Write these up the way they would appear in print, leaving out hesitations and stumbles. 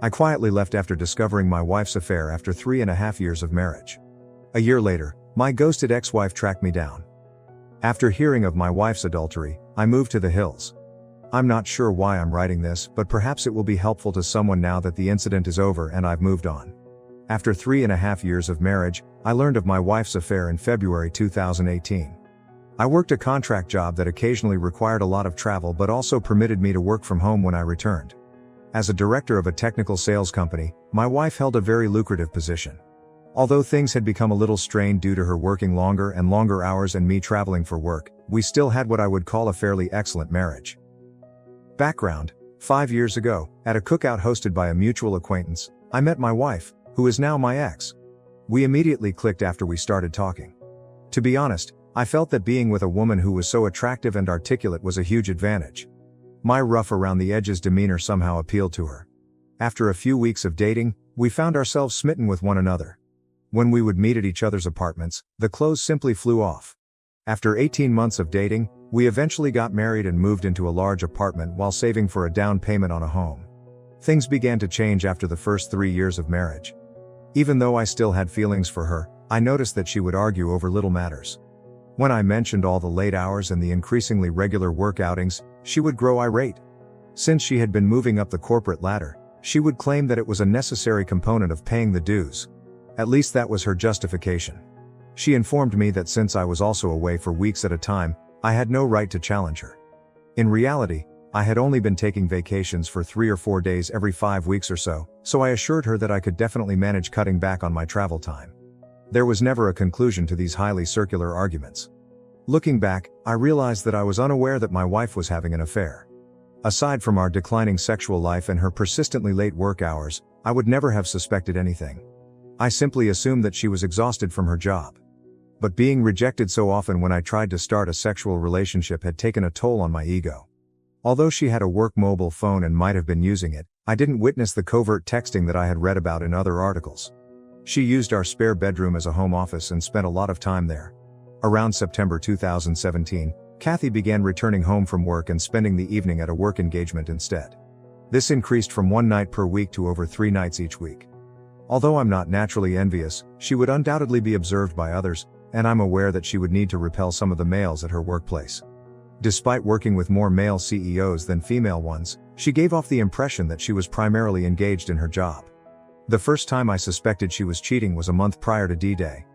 I quietly left after discovering my wife's affair after 3.5 years of marriage. A year later, my ghosted ex-wife tracked me down. After hearing of my wife's adultery, I moved to the hills. I'm not sure why I'm writing this, but perhaps it will be helpful to someone now that the incident is over and I've moved on. After 3.5 years of marriage, I learned of my wife's affair in February 2018. I worked a contract job that occasionally required a lot of travel but also permitted me to work from home when I returned. As a director of a technical sales company, my wife held a very lucrative position. Although things had become a little strained due to her working longer and longer hours and me traveling for work, we still had what I would call a fairly excellent marriage. Background: 5 years ago, at a cookout hosted by a mutual acquaintance, I met my wife, who is now my ex. We immediately clicked after we started talking. To be honest, I felt that being with a woman who was so attractive and articulate was a huge advantage. My rough around the edges demeanor somehow appealed to her. After a few weeks of dating, we found ourselves smitten with one another. When we would meet at each other's apartments, the clothes simply flew off. After 18 months of dating, we eventually got married and moved into a large apartment while saving for a down payment on a home. Things began to change after the first 3 years of marriage. Even though I still had feelings for her, I noticed that she would argue over little matters. When I mentioned all the late hours and the increasingly regular work outings, she would grow irate. Since she had been moving up the corporate ladder, she would claim that it was a necessary component of paying the dues. At least that was her justification. She informed me that since I was also away for weeks at a time, I had no right to challenge her. In reality, I had only been taking vacations for 3 or 4 days every 5 weeks or so I assured her that I could definitely manage cutting back on my travel time. There was never a conclusion to these highly circular arguments. Looking back, I realized that I was unaware that my wife was having an affair. Aside from our declining sexual life and her persistently late work hours, I would never have suspected anything. I simply assumed that she was exhausted from her job. But being rejected so often when I tried to start a sexual relationship had taken a toll on my ego. Although she had a work mobile phone and might have been using it, I didn't witness the covert texting that I had read about in other articles. She used our spare bedroom as a home office and spent a lot of time there. Around September 2017, Kathy began returning home from work and spending the evening at a work engagement instead. This increased from 1 night per week to over 3 nights each week. Although I'm not naturally envious, she would undoubtedly be observed by others, and I'm aware that she would need to repel some of the males at her workplace. Despite working with more male CEOs than female ones, she gave off the impression that she was primarily engaged in her job. The first time I suspected she was cheating was a month prior to D-Day.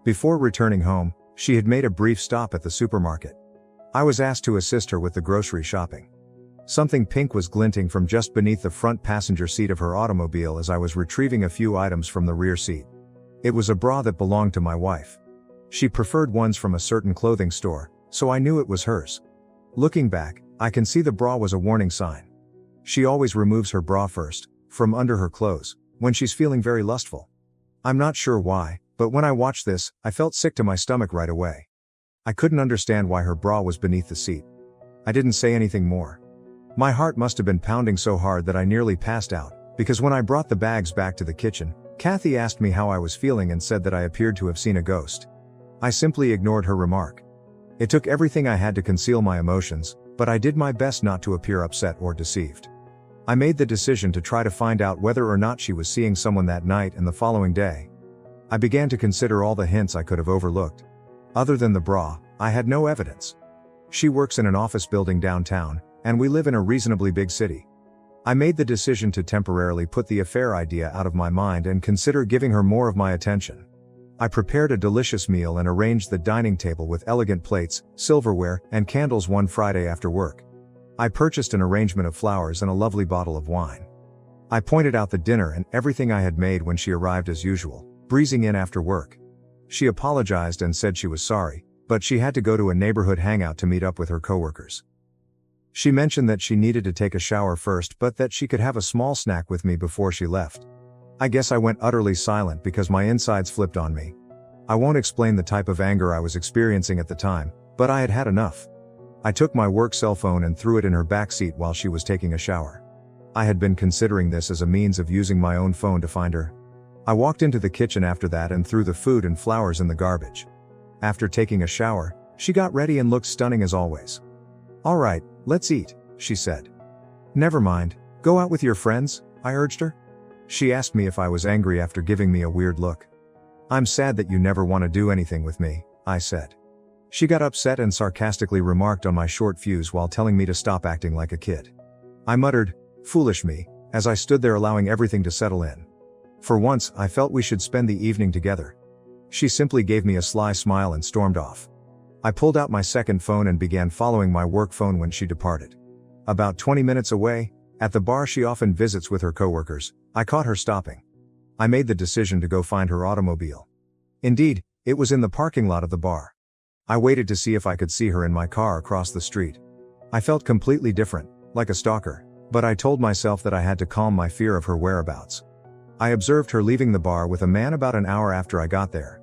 Before returning home, she had made a brief stop at the supermarket. I was asked to assist her with the grocery shopping. Something pink was glinting from just beneath the front passenger seat of her automobile as I was retrieving a few items from the rear seat. It was a bra that belonged to my wife. She preferred ones from a certain clothing store, so I knew it was hers. Looking back, I can see the bra was a warning sign. She always removes her bra first, from under her clothes, when she's feeling very lustful. I'm not sure why, but when I watched this, I felt sick to my stomach right away. I couldn't understand why her bra was beneath the seat. I didn't say anything more. My heart must have been pounding so hard that I nearly passed out, because when I brought the bags back to the kitchen, Kathy asked me how I was feeling and said that I appeared to have seen a ghost. I simply ignored her remark. It took everything I had to conceal my emotions, but I did my best not to appear upset or deceived. I made the decision to try to find out whether or not she was seeing someone that night and the following day. I began to consider all the hints I could have overlooked. Other than the bra, I had no evidence. She works in an office building downtown, and we live in a reasonably big city. I made the decision to temporarily put the affair idea out of my mind and consider giving her more of my attention. I prepared a delicious meal and arranged the dining table with elegant plates, silverware, and candles one Friday after work. I purchased an arrangement of flowers and a lovely bottle of wine. I pointed out the dinner and everything I had made when she arrived as usual, breezing in after work. She apologized and said she was sorry, but she had to go to a neighborhood hangout to meet up with her coworkers. She mentioned that she needed to take a shower first but that she could have a small snack with me before she left. I guess I went utterly silent because my insides flipped on me. I won't explain the type of anger I was experiencing at the time, but I had had enough. I took my work cell phone and threw it in her back seat while she was taking a shower. I had been considering this as a means of using my own phone to find her. I walked into the kitchen after that and threw the food and flowers in the garbage. After taking a shower, she got ready and looked stunning as always. "All right, let's eat," she said. "Never mind, go out with your friends," I urged her. She asked me if I was angry after giving me a weird look. "I'm sad that you never want to do anything with me," I said. She got upset and sarcastically remarked on my short fuse while telling me to stop acting like a kid. I muttered, "Foolish me," as I stood there allowing everything to settle in. For once, I felt we should spend the evening together. She simply gave me a sly smile and stormed off. I pulled out my second phone and began following my work phone when she departed. About 20 minutes away, at the bar she often visits with her coworkers, I caught her stopping. I made the decision to go find her automobile. Indeed, it was in the parking lot of the bar. I waited to see if I could see her in my car across the street. I felt completely different, like a stalker, but I told myself that I had to calm my fear of her whereabouts. I observed her leaving the bar with a man about an hour after I got there.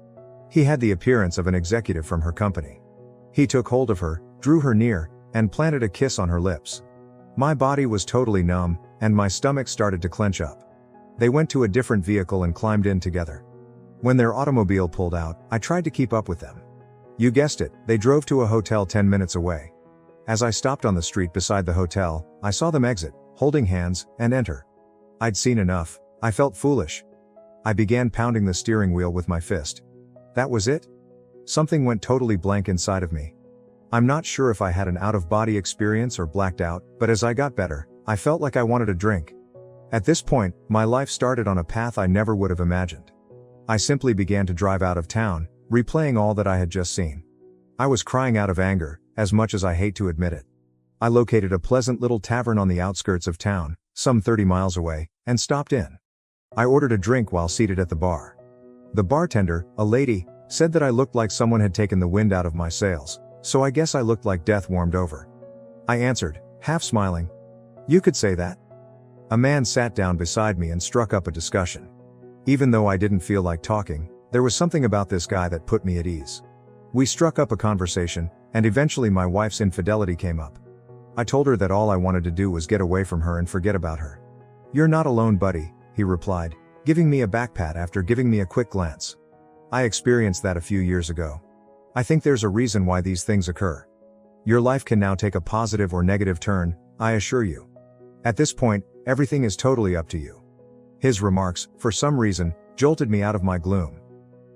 He had the appearance of an executive from her company. He took hold of her, drew her near, and planted a kiss on her lips. My body was totally numb, and my stomach started to clench up. They went to a different vehicle and climbed in together. When their automobile pulled out, I tried to keep up with them. You guessed it, they drove to a hotel 10 minutes away. As I stopped on the street beside the hotel, I saw them exit, holding hands, and enter. I'd seen enough. I felt foolish. I began pounding the steering wheel with my fist. That was it? Something went totally blank inside of me. I'm not sure if I had an out-of-body experience or blacked out, but as I got better, I felt like I wanted a drink. At this point, my life started on a path I never would have imagined. I simply began to drive out of town, replaying all that I had just seen. I was crying out of anger, as much as I hate to admit it. I located a pleasant little tavern on the outskirts of town, some 30 miles away, and stopped in. I ordered a drink while seated at the bar. The bartender, a lady, said that I looked like someone had taken the wind out of my sails, so I guess I looked like death warmed over. I answered, half smiling. "You could say that." A man sat down beside me and struck up a discussion. Even though I didn't feel like talking, there was something about this guy that put me at ease. We struck up a conversation, and eventually my wife's infidelity came up. I told her that all I wanted to do was get away from her and forget about her. "You're not alone, buddy," he replied, giving me a back pat after giving me a quick glance. I experienced that a few years ago. I think there's a reason why these things occur. Your life can now take a positive or negative turn, I assure you. At this point, everything is totally up to you. His remarks, for some reason, jolted me out of my gloom.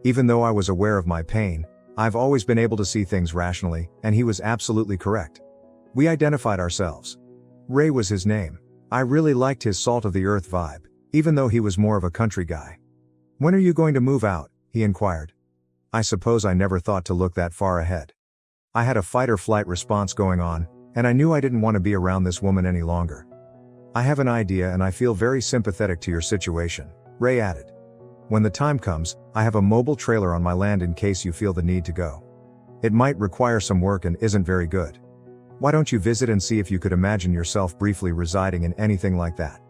Even though I was aware of my pain, I've always been able to see things rationally, and he was absolutely correct. We identified ourselves. Ray was his name. I really liked his salt-of-the-earth vibe, even though he was more of a country guy. "When are you going to move out?" he inquired. I suppose I never thought to look that far ahead. I had a fight-or-flight response going on, and I knew I didn't want to be around this woman any longer. "I have an idea and I feel very sympathetic to your situation," Ray added. "When the time comes, I have a mobile trailer on my land in case you feel the need to go. It might require some work and isn't very good. Why don't you visit and see if you could imagine yourself briefly residing in anything like that?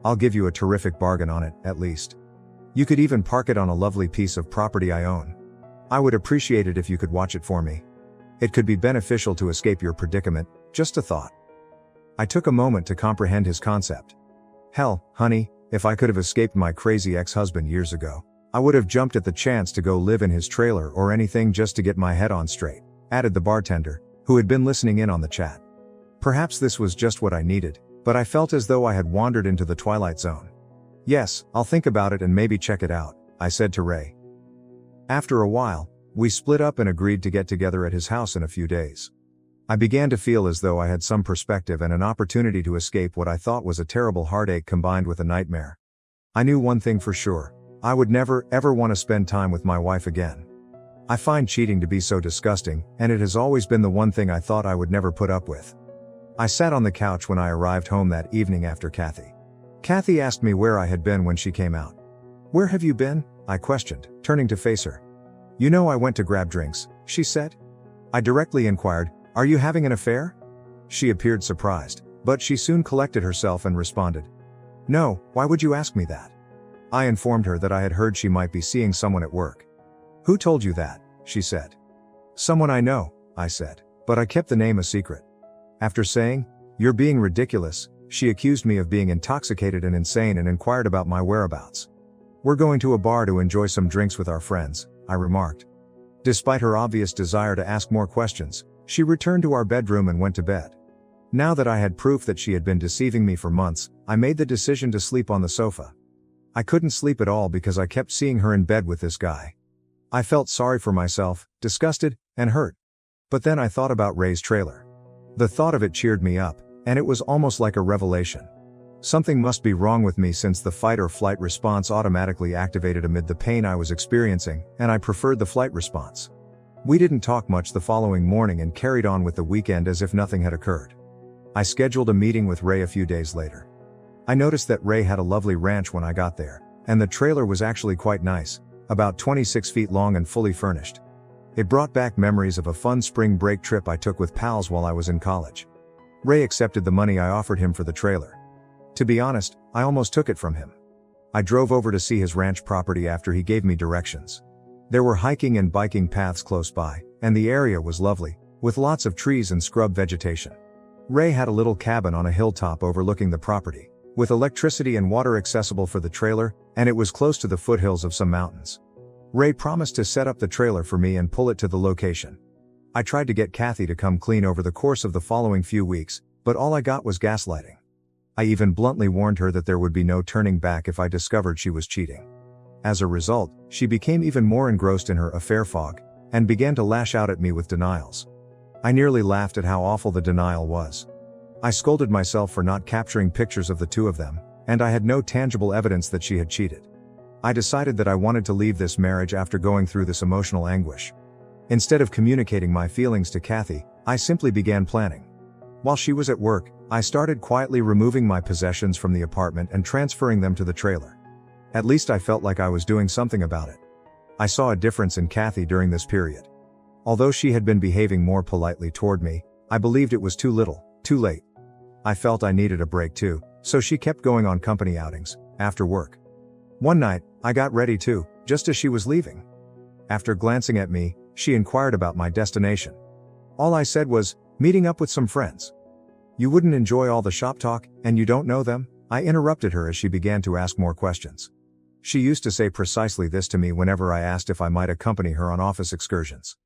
I'll give you a terrific bargain on it, at least. You could even park it on a lovely piece of property I own. I would appreciate it if you could watch it for me. It could be beneficial to escape your predicament, just a thought." I took a moment to comprehend his concept. "Hell, honey, if I could have escaped my crazy ex-husband years ago, I would have jumped at the chance to go live in his trailer or anything just to get my head on straight," added the bartender, who had been listening in on the chat. Perhaps this was just what I needed, but I felt as though I had wandered into the twilight zone. "Yes, I'll think about it and maybe check it out," I said to Ray. After a while, we split up and agreed to get together at his house in a few days. I began to feel as though I had some perspective and an opportunity to escape what I thought was a terrible heartache combined with a nightmare. I knew one thing for sure: I would never, ever want to spend time with my wife again. I find cheating to be so disgusting, and it has always been the one thing I thought I would never put up with. I sat on the couch when I arrived home that evening after Kathy. Kathy asked me where I had been when she came out. "Where have you been?" I questioned, turning to face her. "You know I went to grab drinks," she said. I directly inquired, "Are you having an affair?" She appeared surprised, but she soon collected herself and responded, "No, why would you ask me that?" I informed her that I had heard she might be seeing someone at work. "Who told you that?" she said. "Someone I know," I said, but I kept the name a secret. After saying, "You're being ridiculous," she accused me of being intoxicated and insane and inquired about my whereabouts. "We're going to a bar to enjoy some drinks with our friends," I remarked. Despite her obvious desire to ask more questions, she returned to our bedroom and went to bed. Now that I had proof that she had been deceiving me for months, I made the decision to sleep on the sofa. I couldn't sleep at all because I kept seeing her in bed with this guy. I felt sorry for myself, disgusted, and hurt. But then I thought about Ray's trailer. The thought of it cheered me up, and it was almost like a revelation. Something must be wrong with me since the fight or flight response automatically activated amid the pain I was experiencing, and I preferred the flight response. We didn't talk much the following morning and carried on with the weekend as if nothing had occurred. I scheduled a meeting with Ray a few days later. I noticed that Ray had a lovely ranch when I got there, and the trailer was actually quite nice, about 26 feet long and fully furnished. It brought back memories of a fun spring break trip I took with pals while I was in college. Ray accepted the money I offered him for the trailer. To be honest, I almost took it from him. I drove over to see his ranch property after he gave me directions. There were hiking and biking paths close by, and the area was lovely, with lots of trees and scrub vegetation. Ray had a little cabin on a hilltop overlooking the property, with electricity and water accessible for the trailer, and it was close to the foothills of some mountains. Ray promised to set up the trailer for me and pull it to the location. I tried to get Kathy to come clean over the course of the following few weeks, but all I got was gaslighting. I even bluntly warned her that there would be no turning back if I discovered she was cheating. As a result, she became even more engrossed in her affair fog, and began to lash out at me with denials. I nearly laughed at how awful the denial was. I scolded myself for not capturing pictures of the two of them, and I had no tangible evidence that she had cheated. I decided that I wanted to leave this marriage after going through this emotional anguish. Instead of communicating my feelings to Kathy, I simply began planning. While she was at work, I started quietly removing my possessions from the apartment and transferring them to the trailer. At least I felt like I was doing something about it. I saw a difference in Kathy during this period. Although she had been behaving more politely toward me, I believed it was too little, too late. I felt I needed a break too, so she kept going on company outings, after work. One night, I got ready too, just as she was leaving. After glancing at me, she inquired about my destination. All I said was, meeting up with some friends. You wouldn't enjoy all the shop talk, and you don't know them? I interrupted her as she began to ask more questions. She used to say precisely this to me whenever I asked if I might accompany her on office excursions.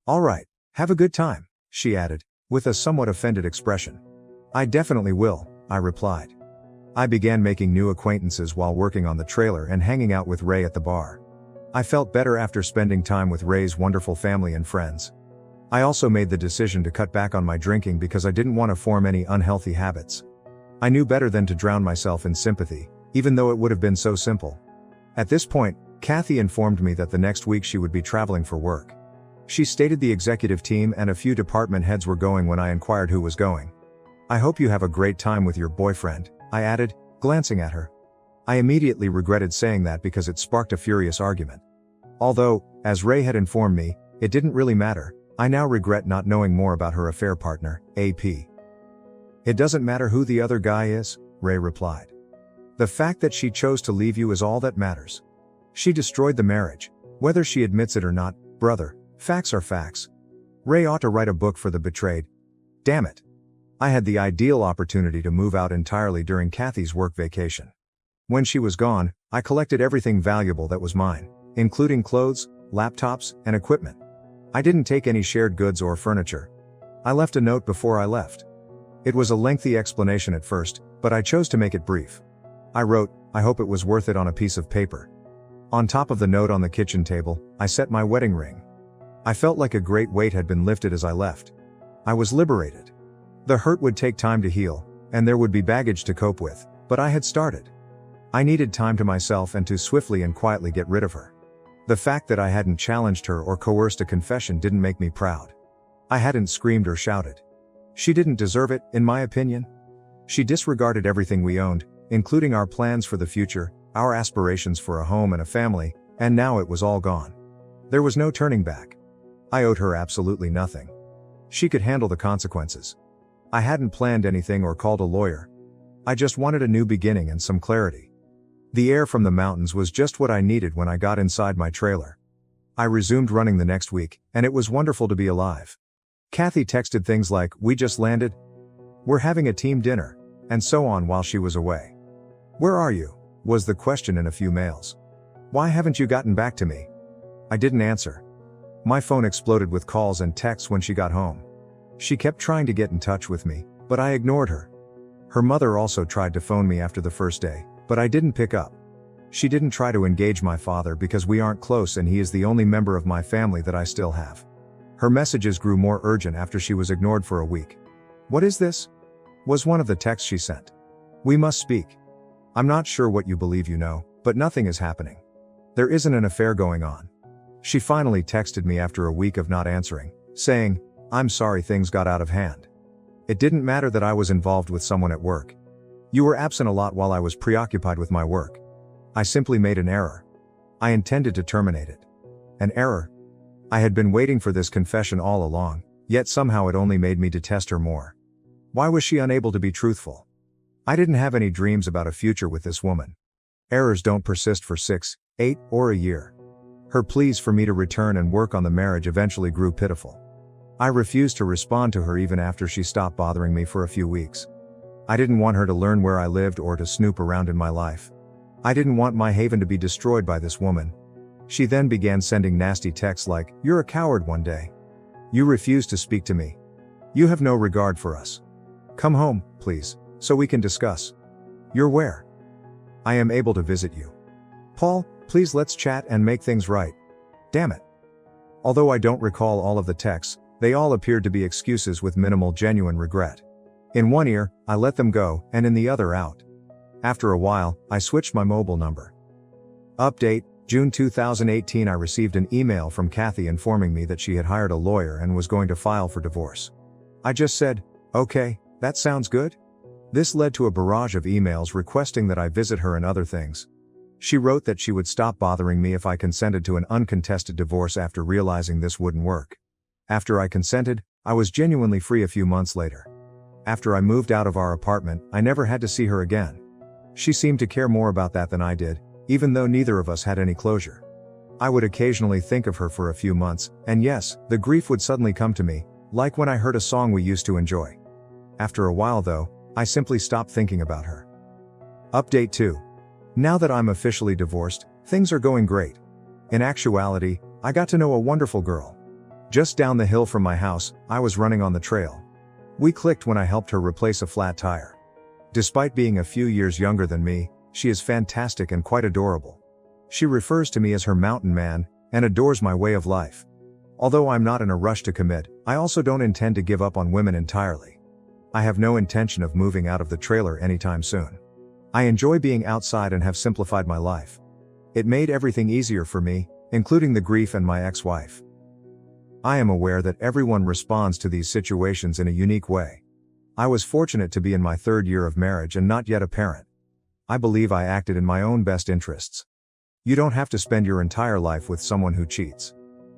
All right, have a good time, she added, with a somewhat offended expression. I definitely will, I replied. I began making new acquaintances while working on the trailer and hanging out with Ray at the bar. I felt better after spending time with Ray's wonderful family and friends. I also made the decision to cut back on my drinking because I didn't want to form any unhealthy habits. I knew better than to drown myself in sympathy, even though it would have been so simple. At this point, Kathy informed me that the next week she would be traveling for work. She stated the executive team and a few department heads were going when I inquired who was going. I hope you have a great time with your boyfriend, I added, glancing at her. I immediately regretted saying that because it sparked a furious argument. Although, as Ray had informed me, it didn't really matter, I now regret not knowing more about her affair partner, AP. It doesn't matter who the other guy is, Ray replied. The fact that she chose to leave you is all that matters. She destroyed the marriage, whether she admits it or not, brother, facts are facts. Ray ought to write a book for the betrayed. Damn it. I had the ideal opportunity to move out entirely during Kathy's work vacation. When she was gone, I collected everything valuable that was mine, including clothes, laptops, and equipment. I didn't take any shared goods or furniture. I left a note before I left. It was a lengthy explanation at first, but I chose to make it brief. I wrote, I hope it was worth it on a piece of paper. On top of the note on the kitchen table, I set my wedding ring. I felt like a great weight had been lifted as I left. I was liberated. The hurt would take time to heal, and there would be baggage to cope with, but I had started. I needed time to myself and to swiftly and quietly get rid of her. The fact that I hadn't challenged her or coerced a confession didn't make me proud. I hadn't screamed or shouted. She didn't deserve it, in my opinion. She disregarded everything we owned, including our plans for the future, our aspirations for a home and a family, and now it was all gone. There was no turning back. I owed her absolutely nothing. She could handle the consequences. I hadn't planned anything or called a lawyer. I just wanted a new beginning and some clarity. The air from the mountains was just what I needed when I got inside my trailer. I resumed running the next week, and it was wonderful to be alive. Kathy texted things like, "We just landed," "We're having a team dinner," and so on while she was away. "Where are you?" was the question in a few mails. "Why haven't you gotten back to me?" I didn't answer. My phone exploded with calls and texts when she got home. She kept trying to get in touch with me, but I ignored her. Her mother also tried to phone me after the first day, but I didn't pick up. She didn't try to engage my father because we aren't close and he is the only member of my family that I still have. Her messages grew more urgent after she was ignored for a week. "What is this?" was one of the texts she sent. "We must speak. I'm not sure what you believe you know, but nothing is happening. There isn't an affair going on." She finally texted me after a week of not answering, saying, "I'm sorry things got out of hand. It didn't matter that I was involved with someone at work. You were absent a lot while I was preoccupied with my work. I simply made an error. I intended to terminate it." An error? I had been waiting for this confession all along, yet somehow it only made me detest her more. Why was she unable to be truthful? I didn't have any dreams about a future with this woman. Errors don't persist for 6, 8, or a year. Her pleas for me to return and work on the marriage eventually grew pitiful. I refused to respond to her even after she stopped bothering me for a few weeks. I didn't want her to learn where I lived or to snoop around in my life. I didn't want my haven to be destroyed by this woman. She then began sending nasty texts like, "You're a coward one day. You refuse to speak to me. You have no regard for us. Come home, please, so we can discuss. You're where? I am able to visit you. Paul, please let's chat and make things right. Damn it." Although I don't recall all of the texts, they all appeared to be excuses with minimal genuine regret. In one ear, I let them go, and in the other out. After a while, I switched my mobile number. Update, June 2018. I received an email from Kathy informing me that she had hired a lawyer and was going to file for divorce. I just said, "Okay, that sounds good." This led to a barrage of emails requesting that I visit her and other things. She wrote that she would stop bothering me if I consented to an uncontested divorce after realizing this wouldn't work. After I consented, I was genuinely free a few months later. After I moved out of our apartment, I never had to see her again. She seemed to care more about that than I did, even though neither of us had any closure. I would occasionally think of her for a few months, and yes, the grief would suddenly come to me, like when I heard a song we used to enjoy. After a while though, I simply stopped thinking about her. Update 2. Now that I'm officially divorced, things are going great. In actuality, I got to know a wonderful girl. Just down the hill from my house, I was running on the trail. We clicked when I helped her replace a flat tire. Despite being a few years younger than me, she is fantastic and quite adorable. She refers to me as her mountain man, and adores my way of life. Although I'm not in a rush to commit, I also don't intend to give up on women entirely. I have no intention of moving out of the trailer anytime soon. I enjoy being outside and have simplified my life. It made everything easier for me, including the grief and my ex-wife. I am aware that everyone responds to these situations in a unique way. I was fortunate to be in my 3rd year of marriage and not yet a parent. I believe I acted in my own best interests. You don't have to spend your entire life with someone who cheats.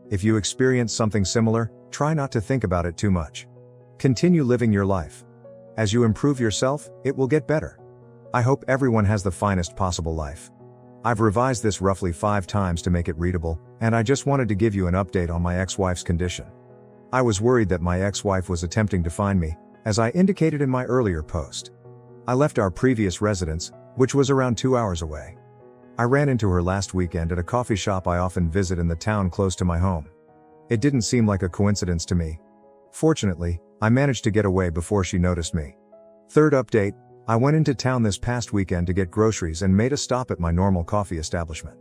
If you experience something similar, try not to think about it too much. Continue living your life. As you improve yourself, it will get better. I hope everyone has the finest possible life. I've revised this roughly 5 times to make it readable, and I just wanted to give you an update on my ex-wife's condition. I was worried that my ex-wife was attempting to find me, as I indicated in my earlier post. I left our previous residence, which was around 2 hours away. I ran into her last weekend at a coffee shop I often visit in the town close to my home. It didn't seem like a coincidence to me. Fortunately, I managed to get away before she noticed me. Third update, I went into town this past weekend to get groceries and made a stop at my normal coffee establishment.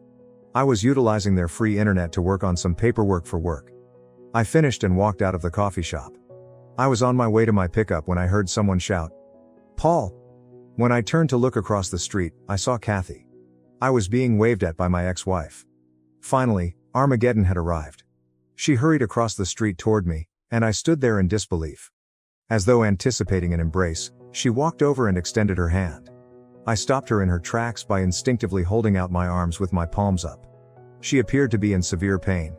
I was utilizing their free internet to work on some paperwork for work. I finished and walked out of the coffee shop. I was on my way to my pickup when I heard someone shout, "Paul!" When I turned to look across the street, I saw Kathy. I was being waved at by my ex-wife. Finally, Armageddon had arrived. She hurried across the street toward me, and I stood there in disbelief. As though anticipating an embrace, she walked over and extended her hand. I stopped her in her tracks by instinctively holding out my arms with my palms up. She appeared to be in severe pain.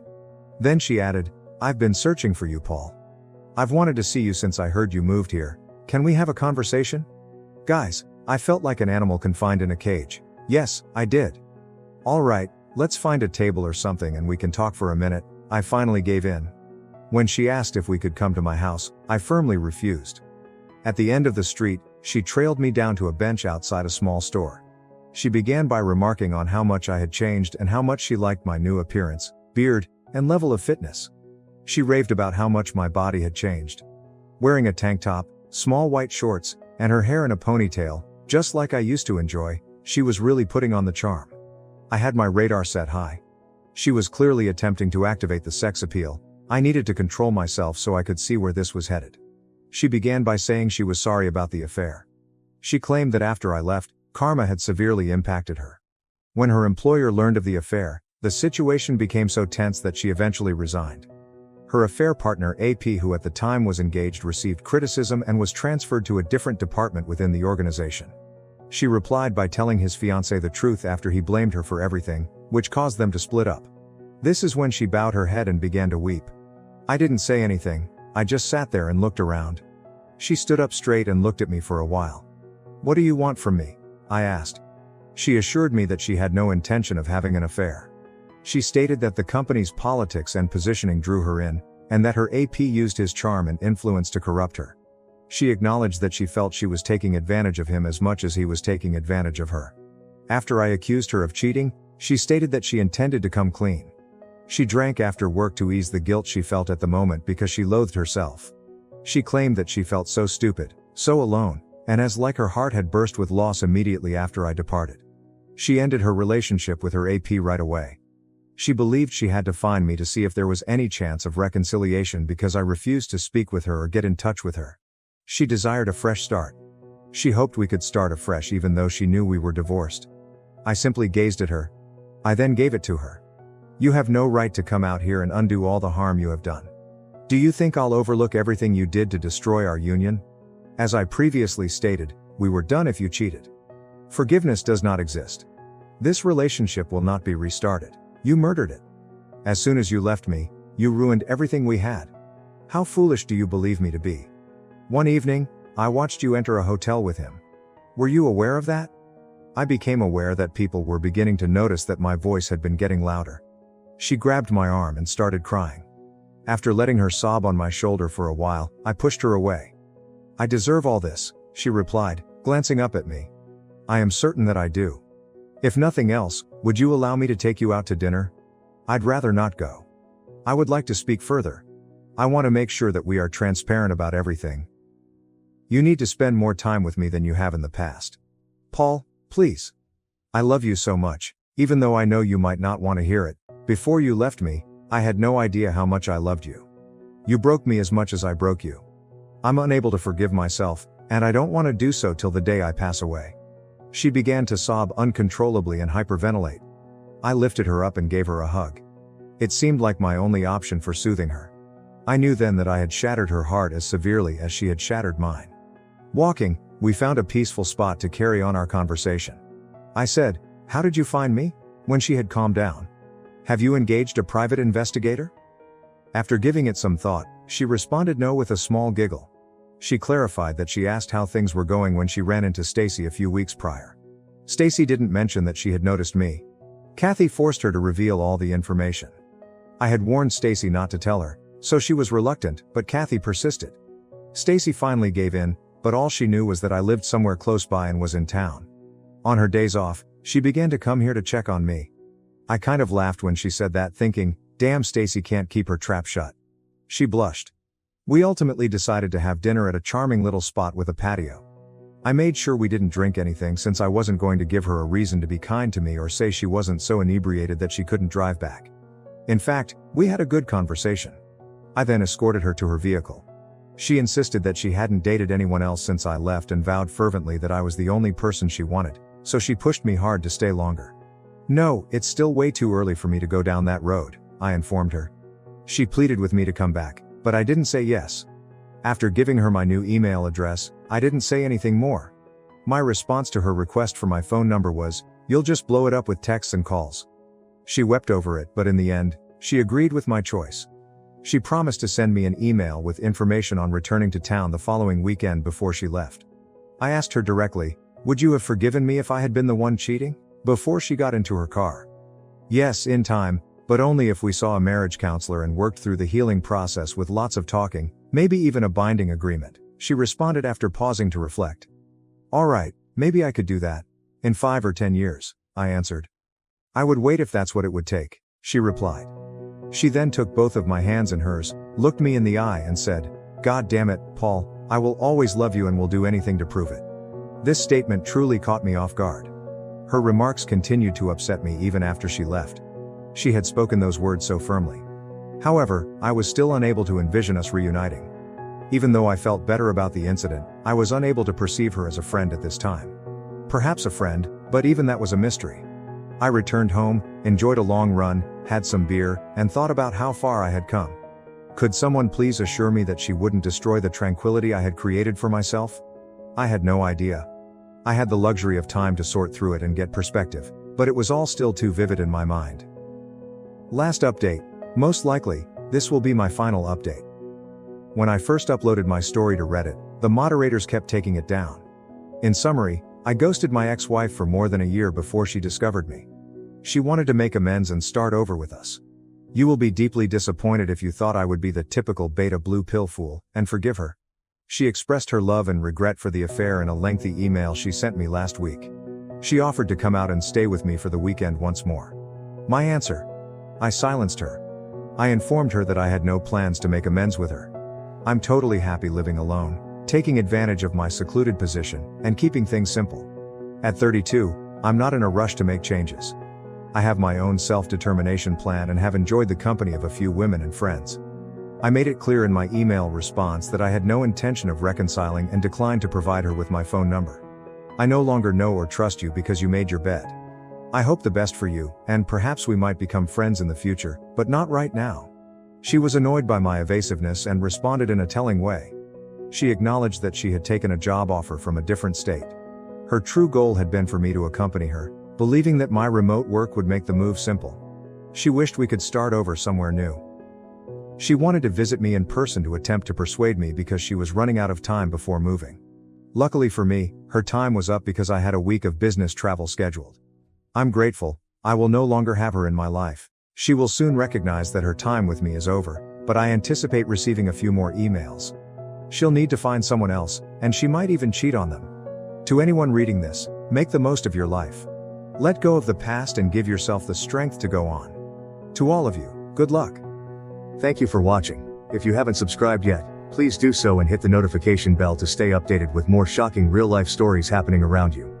Then she added, "I've been searching for you, Paul. I've wanted to see you since I heard you moved here. Can we have a conversation?" Guys, I felt like an animal confined in a cage. Yes, I did. "All right, let's find a table or something and we can talk for a minute," I finally gave in. When she asked if we could come to my house, I firmly refused. At the end of the street, she trailed me down to a bench outside a small store. She began by remarking on how much I had changed and how much she liked my new appearance, beard, and level of fitness. She raved about how much my body had changed. Wearing a tank top, small white shorts, and her hair in a ponytail, just like I used to enjoy, she was really putting on the charm. I had my radar set high. She was clearly attempting to activate the sex appeal. I needed to control myself so I could see where this was headed. She began by saying she was sorry about the affair. She claimed that after I left, karma had severely impacted her. When her employer learned of the affair, the situation became so tense that she eventually resigned. Her affair partner AP, who at the time was engaged, received criticism and was transferred to a different department within the organization. She replied by telling his fiancée the truth after he blamed her for everything, which caused them to split up. This is when she bowed her head and began to weep. I didn't say anything, I just sat there and looked around. She stood up straight and looked at me for a while. "What do you want from me?" I asked. She assured me that she had no intention of having an affair. She stated that the company's politics and positioning drew her in, and that her AP used his charm and influence to corrupt her. She acknowledged that she felt she was taking advantage of him as much as he was taking advantage of her. After I accused her of cheating, she stated that she intended to come clean. She drank after work to ease the guilt she felt at the moment because she loathed herself. She claimed that she felt so stupid, so alone, and as like her heart had burst with loss immediately after I departed. She ended her relationship with her AP right away. She believed she had to find me to see if there was any chance of reconciliation because I refused to speak with her or get in touch with her. She desired a fresh start. She hoped we could start afresh even though she knew we were divorced. I simply gazed at her. I then gave it to her. "You have no right to come out here and undo all the harm you have done. Do you think I'll overlook everything you did to destroy our union? As I previously stated, we were done if you cheated. Forgiveness does not exist. This relationship will not be restarted. You murdered it. As soon as you left me, you ruined everything we had. How foolish do you believe me to be? One evening, I watched you enter a hotel with him. Were you aware of that?" I became aware that people were beginning to notice that my voice had been getting louder. She grabbed my arm and started crying. After letting her sob on my shoulder for a while, I pushed her away. "I deserve all this," she replied, glancing up at me. "I am certain that I do. If nothing else, would you allow me to take you out to dinner? I'd rather not go. I would like to speak further. I want to make sure that we are transparent about everything. You need to spend more time with me than you have in the past. Paul, please. I love you so much, even though I know you might not want to hear it. Before you left me, I had no idea how much I loved you. You broke me as much as I broke you. I'm unable to forgive myself, and I don't want to do so till the day I pass away." She began to sob uncontrollably and hyperventilate. I lifted her up and gave her a hug. It seemed like my only option for soothing her. I knew then that I had shattered her heart as severely as she had shattered mine. Walking, we found a peaceful spot to carry on our conversation. I said, "How did you find me?" when she had calmed down. "Have you engaged a private investigator?" After giving it some thought, she responded no with a small giggle. She clarified that she asked how things were going when she ran into Stacy a few weeks prior. Stacy didn't mention that she had noticed me. Kathy forced her to reveal all the information. I had warned Stacy not to tell her, so she was reluctant, but Kathy persisted. Stacy finally gave in, but all she knew was that I lived somewhere close by and was in town. On her days off, she began to come here to check on me. I kind of laughed when she said that, thinking, damn, Stacy can't keep her trap shut. She blushed. We ultimately decided to have dinner at a charming little spot with a patio. I made sure we didn't drink anything since I wasn't going to give her a reason to be kind to me or say she wasn't so inebriated that she couldn't drive back. In fact, we had a good conversation. I then escorted her to her vehicle. She insisted that she hadn't dated anyone else since I left and vowed fervently that I was the only person she wanted, so she pushed me hard to stay longer. "No, it's still way too early for me to go down that road," I informed her. She pleaded with me to come back, but I didn't say yes. After giving her my new email address, I didn't say anything more. My response to her request for my phone number was, "You'll just blow it up with texts and calls." She wept over it, but in the end, she agreed with my choice. She promised to send me an email with information on returning to town the following weekend before she left. I asked her directly, "Would you have forgiven me if I had been the one cheating?" before she got into her car. "Yes, in time, but only if we saw a marriage counselor and worked through the healing process with lots of talking, maybe even a binding agreement," she responded after pausing to reflect. "All right, maybe I could do that. In 5 or 10 years, I answered. "I would wait if that's what it would take," she replied. She then took both of my hands in hers, looked me in the eye and said, "God damn it, Paul, I will always love you and will do anything to prove it." This statement truly caught me off guard. Her remarks continued to upset me even after she left. She had spoken those words so firmly. However, I was still unable to envision us reuniting. Even though I felt better about the incident, I was unable to perceive her as a friend at this time. Perhaps a friend, but even that was a mystery. I returned home, enjoyed a long run, had some beer, and thought about how far I had come. Could someone please assure me that she wouldn't destroy the tranquility I had created for myself? I had no idea. I had the luxury of time to sort through it and get perspective, but it was all still too vivid in my mind. Last update. Most likely, this will be my final update. When I first uploaded my story to Reddit, the moderators kept taking it down. In summary, I ghosted my ex-wife for more than a year before she discovered me. She wanted to make amends and start over with us. You will be deeply disappointed if you thought I would be the typical beta blue pill fool, and forgive her. She expressed her love and regret for the affair in a lengthy email she sent me last week. She offered to come out and stay with me for the weekend once more. My answer? I silenced her. I informed her that I had no plans to make amends with her. I'm totally happy living alone, taking advantage of my secluded position, and keeping things simple. At 32, I'm not in a rush to make changes. I have my own self-determination plan and have enjoyed the company of a few women and friends. I made it clear in my email response that I had no intention of reconciling and declined to provide her with my phone number. I no longer know or trust you because you made your bed. I hope the best for you, and perhaps we might become friends in the future, but not right now. She was annoyed by my evasiveness and responded in a telling way. She acknowledged that she had taken a job offer from a different state. Her true goal had been for me to accompany her, believing that my remote work would make the move simple. She wished we could start over somewhere new. She wanted to visit me in person to attempt to persuade me because she was running out of time before moving. Luckily for me, her time was up because I had a week of business travel scheduled. I'm grateful. I will no longer have her in my life. She will soon recognize that her time with me is over, but I anticipate receiving a few more emails. She'll need to find someone else, and she might even cheat on them. To anyone reading this, make the most of your life. Let go of the past and give yourself the strength to go on. To all of you, good luck. Thank you for watching. If you haven't subscribed yet, please do so and hit the notification bell to stay updated with more shocking real-life stories happening around you.